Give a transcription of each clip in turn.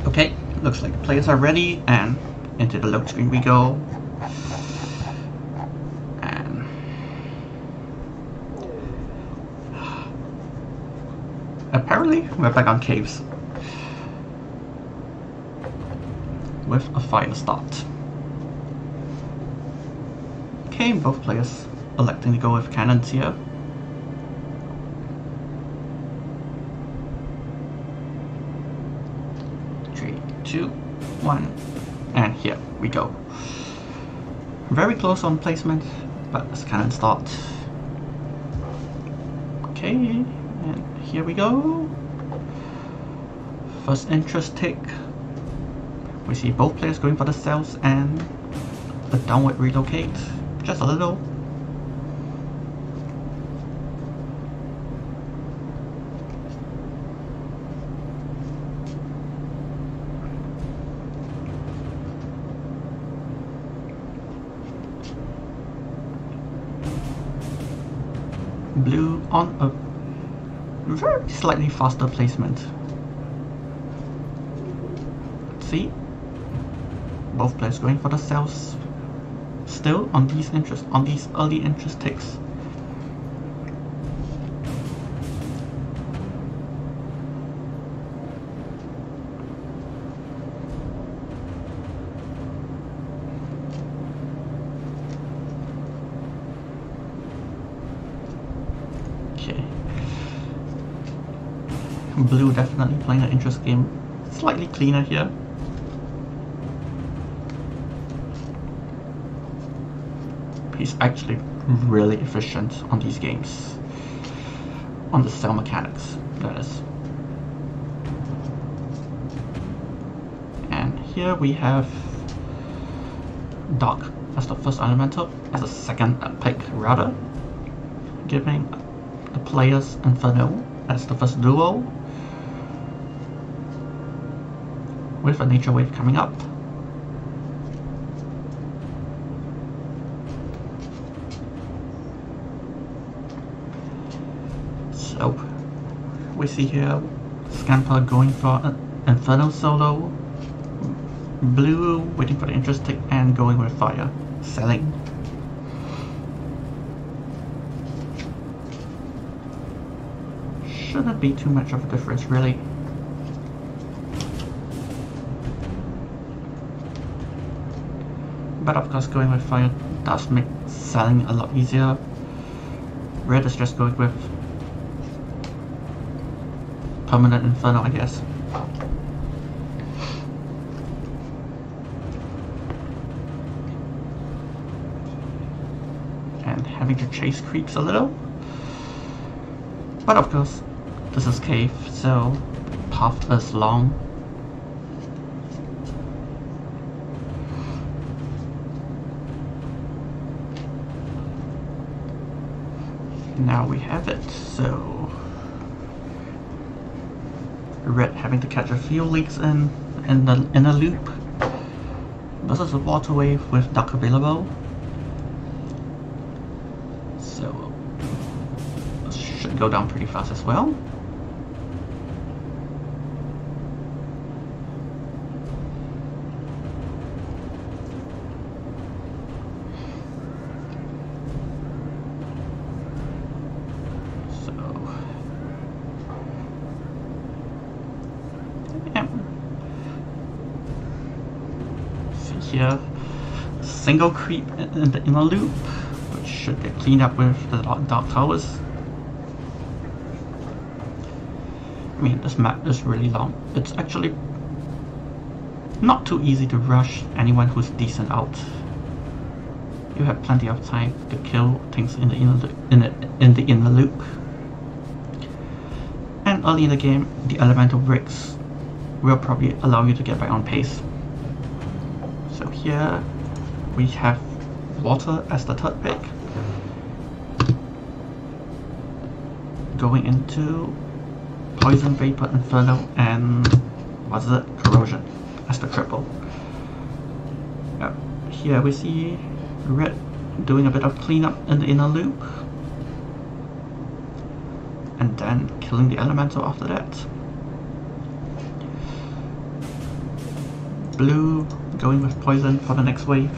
Okay, looks like the players are ready, and into the load screen we go. And apparently we're back on caves with a fire start. Okay, both players electing to go with cannons here. Three, two, one, and here we go. Very close on placement, but this cannon start. Okay, and here we go. First interest tick. We see both players going for the cells and a downward relocate. Just a little. Blue on a very slightly faster placement. Let's see. Both players going for the cells. Still on these early interest ticks. Okay. Blue definitely playing an interest game. Slightly cleaner here. He's actually really efficient on these games. On the cell mechanics, that is. And here we have Dark as the first elemental, as a second pick rather, giving the players Inferno as the first duo, with a nature wave coming up. So we see here Scamper going for an Inferno solo, Blue waiting for the interest tick and going with fire, selling. Shouldn't be too much of a difference really. But of course going with fire does make selling a lot easier. Red is just going with permanent Inferno, I guess. And having to chase creeps a little. But of course, this is cave, so the path is long. Now we have it, so Red having to catch a few leaks in a loop. This is a water wave with duck available, so this should go down pretty fast as well. Here, single creep in the inner loop, which should get cleaned up with the dark towers. I mean, this map is really long. It's actually not too easy to rush anyone who's decent out. You have plenty of time to kill things in the inner loop. And early in the game, the elemental breaks will probably allow you to get back on pace. So here we have water as the third pick, going into poison, vapor, Inferno, and what's it? Corrosion as the triple. Here we see Red doing a bit of cleanup in the inner loop, and then killing the elemental after that. Blue going with poison for the next wave.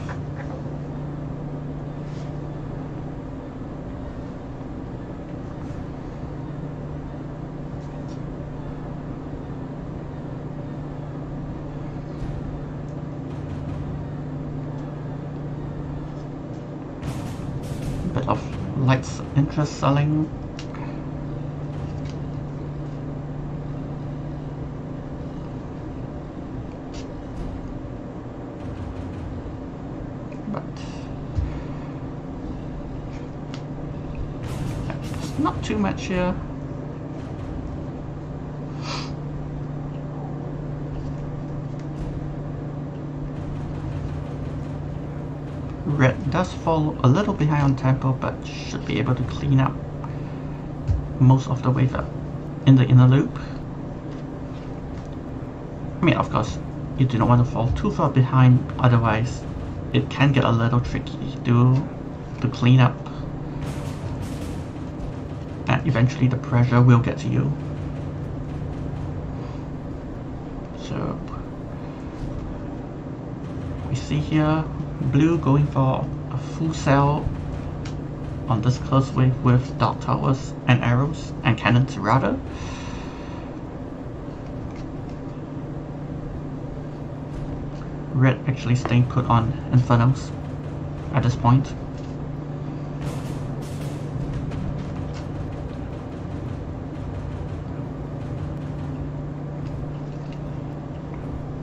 Bit of light interest selling. But there's not too much here. Red does fall a little behind on tempo, but should be able to clean up most of the way up in the inner loop. I mean, of course, you do not want to fall too far behind, otherwise it can get a little tricky to clean up, and eventually the pressure will get to you. So we see here Blue going for a full cell on this close wave with dark towers and arrows and cannons rather. Red actually staying put on Infernos at this point.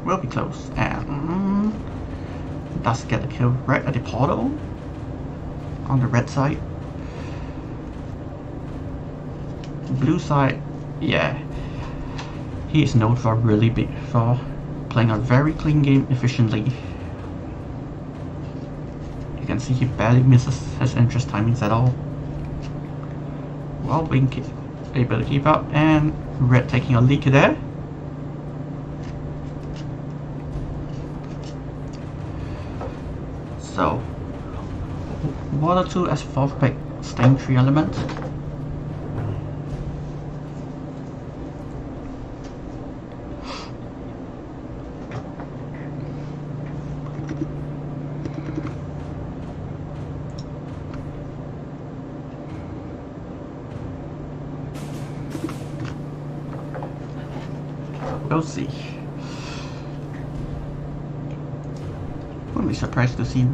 Will be close and does get a kill right at the portal on the red side. Blue side, yeah, he is known for for playing a very clean game efficiently. You can see he barely misses his interest timings at all, while being able to keep up, and red taking a leak there. So, Water 2 as 4th pick, staying 3 element. We'll see. Wouldn't be surprised to see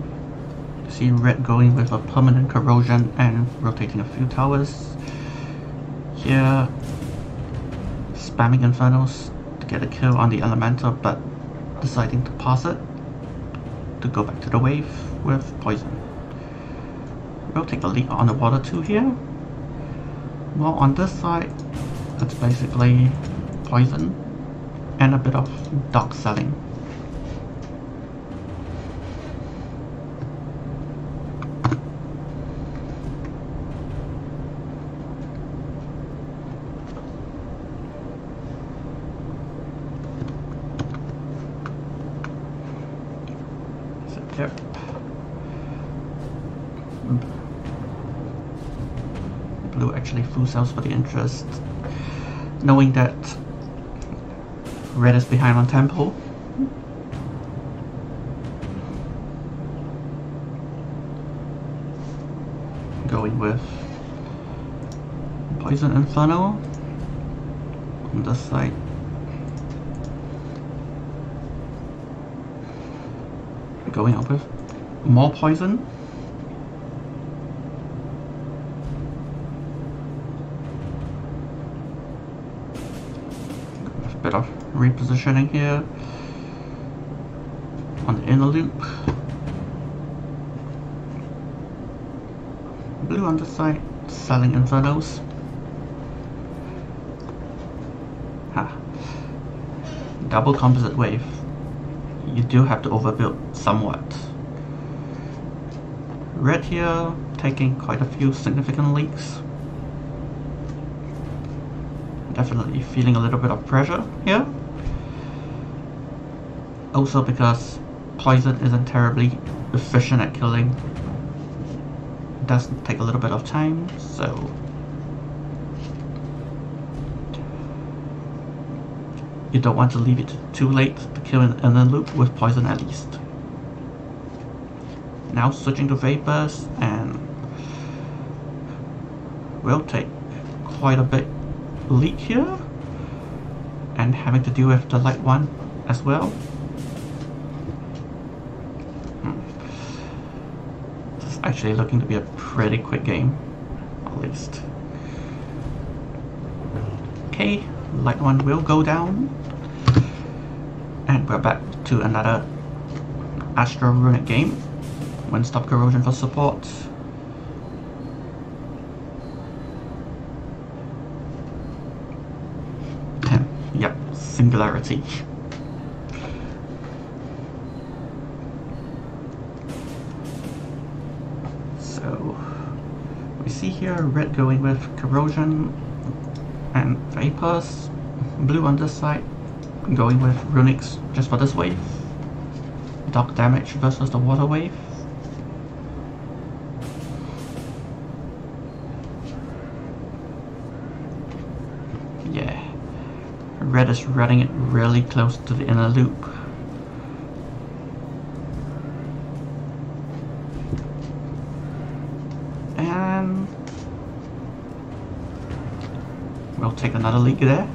red going with a permanent corrosion and rotating a few towers. Here, spamming Infernos to get a kill on the elemental, but deciding to pass it to go back to the wave with poison. We'll take the lead on the Water 2 here. Well, on this side, it's basically poison and a bit of dark selling. Yep. Blue actually full sells for the interest, knowing that red is behind on tempo. Going with Poison Inferno on this side. Going up with more poison. A bit of repositioning here on the inner loop. Blue on the side, selling Infernos. Ha. Double composite wave. You do have to overbuild somewhat. Red here taking quite a few significant leaks. Definitely feeling a little bit of pressure here. Also because poison isn't terribly efficient at killing. It does take a little bit of time, so you don't want to leave it too late to kill in a loop with poison at least. Now switching to vapors, and we'll take quite a big leak here, and having to deal with the light one as well. This is actually looking to be a pretty quick game, at least. Okay, light one will go down, and we're back to another Astro Runic game. When stop corrosion for support. Yep, singularity. So we see here red going with corrosion and vapors, blue on this side going with runics just for this wave. Dark damage versus the water wave. Yeah, red is running it really close to the inner loop. And we'll take another leak there.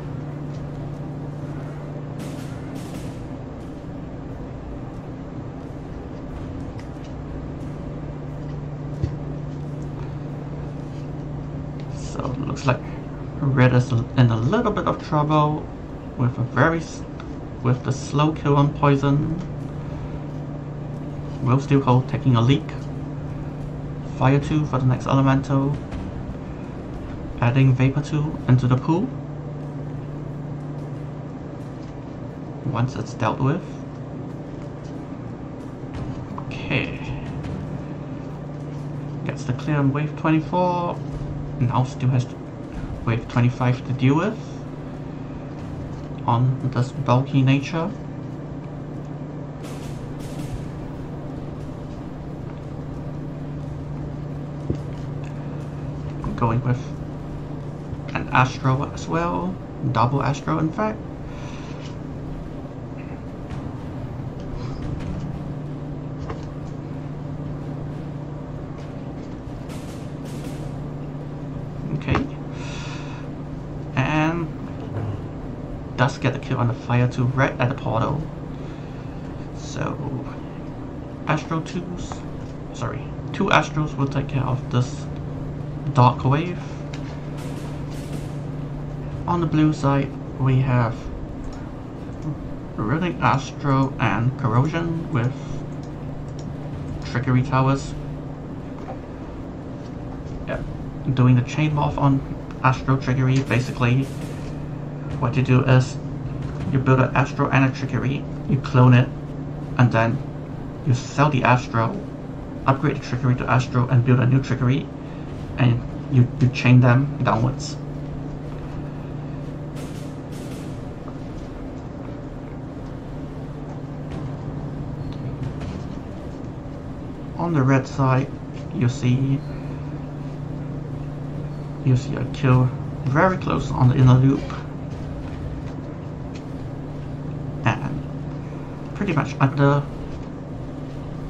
So it looks like red is in a little bit of trouble with the slow kill on poison. We'll still hold, taking a leak. Fire 2 for the next elemental. Adding Vapor 2 into the pool. Once it's dealt with. Okay. Gets the clear on wave 24. Now still has wave 25 to deal with on this bulky nature. Going with an Astro as well, double Astro in fact. Okay. And does get a kill on the Fire 2 right at the portal. So Astro 2s, sorry, 2 Astros will take care of this dark wave. On the blue side we have Runic Astro and Corrosion with Trickery Towers. Yep. Doing the chain morph on Astro Trickery. Basically what you do is you build an Astro and a Trickery, you clone it, and then you sell the Astro, upgrade the Trickery to Astro and build a new Trickery, and you chain them downwards. On the red side, you see a kill very close on the inner loop, and pretty much under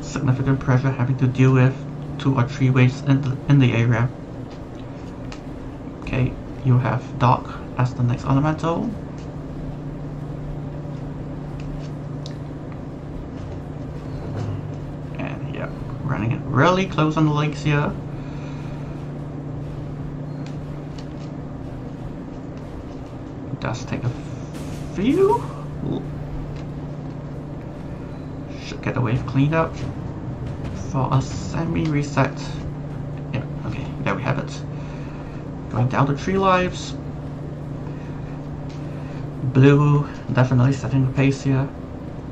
significant pressure, having to deal with 2 or 3 waves in the area. Okay, you have Dark as the next elemental. And yeah, running it really close on the links here. It does take a few. Should get the wave cleaned up for a semi-reset. Yeah, okay, there we have it. Going down to 3 lives. Blue definitely setting the pace here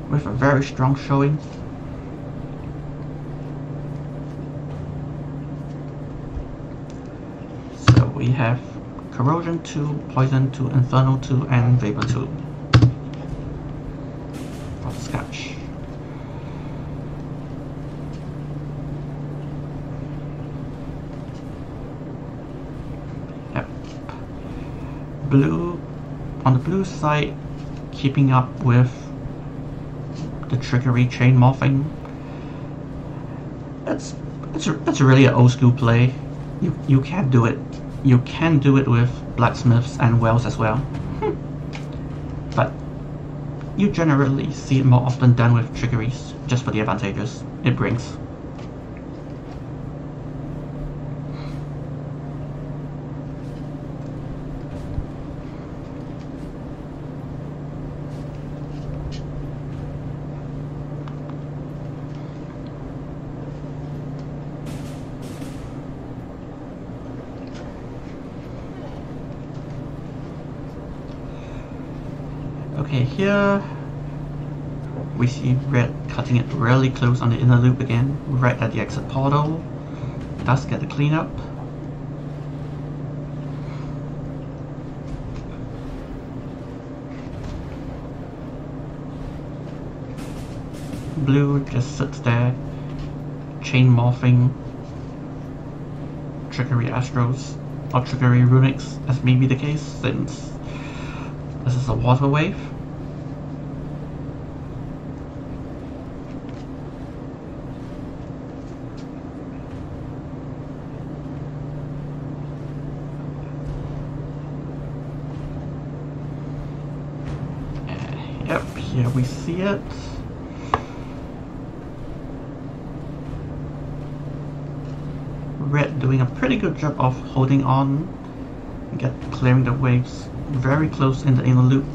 with a very strong showing. So we have Corrosion 2, Poison 2, Infernal 2, and Vapor 2 for the sketch. Blue, on the blue side, keeping up with the trickery chain morphing. It's really an old school play. You can do it. You can do it with blacksmiths and wells as well. But you generally see it more often done with trickeries, just for the advantages it brings. Okay, here we see red cutting it really close on the inner loop again, right at the exit portal. Does get the cleanup. Blue just sits there, chain morphing trickery Astros, or trickery Runics, as may be the case, since this is a water wave. Yep, here we see it. Red doing a pretty good job of holding on, clearing the waves very close in the inner loop.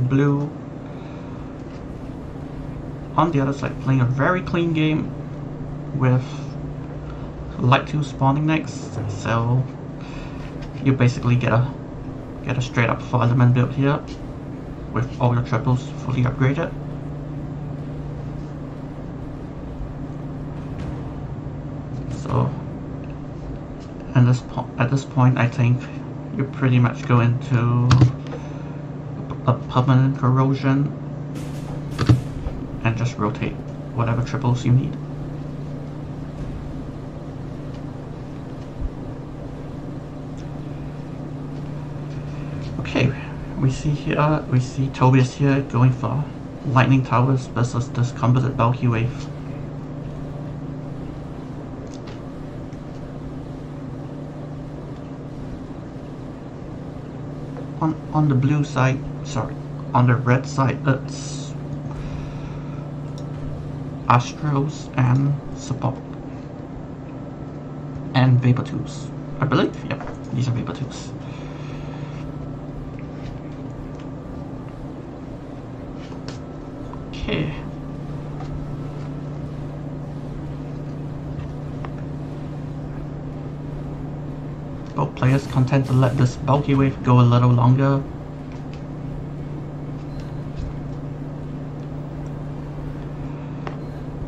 Blue on the other side playing a very clean game with light 2 spawning next, so you basically get a straight up 4-element build here with all your triples fully upgraded. So at this point I think you pretty much go into a permanent corrosion and just rotate whatever triples you need. Okay, we see Tobias here going for lightning towers versus this composite bulky wave. On the blue side, sorry, on the red side, it's Astros and support and Vapor 2s, I believe. Yep, these are Vapor 2s. Okay. Both players content to let this bulky wave go a little longer.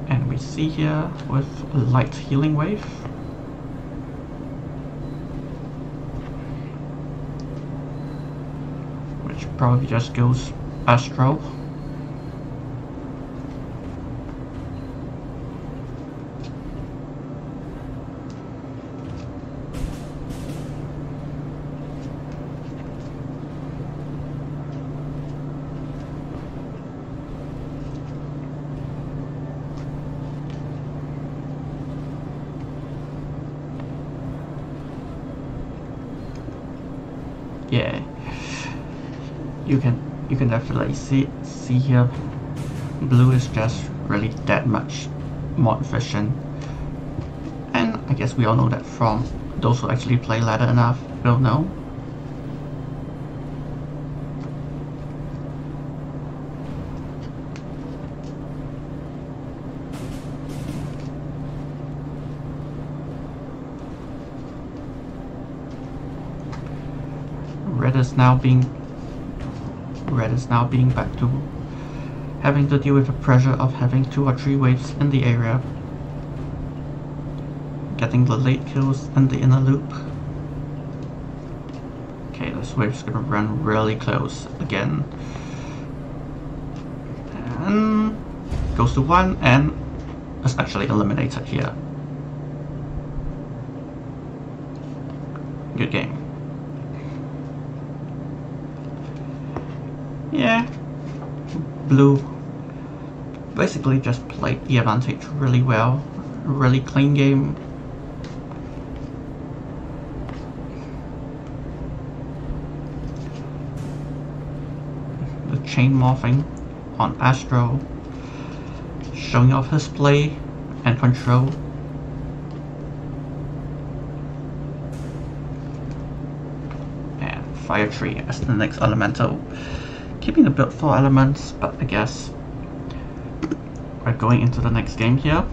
And we see here with a light healing wave. Which probably just goes Astro. Yeah, you can definitely see here, blue is just really that much more efficient, and I guess we all know that from those who actually play ladder enough will know. Red is now being back to having to deal with the pressure of having 2 or 3 waves in the area, getting the late kills in the inner loop. Okay, this wave's gonna run really close again, and goes to 1 and is actually eliminated here. Good game. Yeah, blue basically just played the advantage really well. Really clean game. The chain morphing on Astro, showing off his play and control. And Fire Tree as the next elemental. Keeping the build 4 elements, but I guess we're going into the next game here.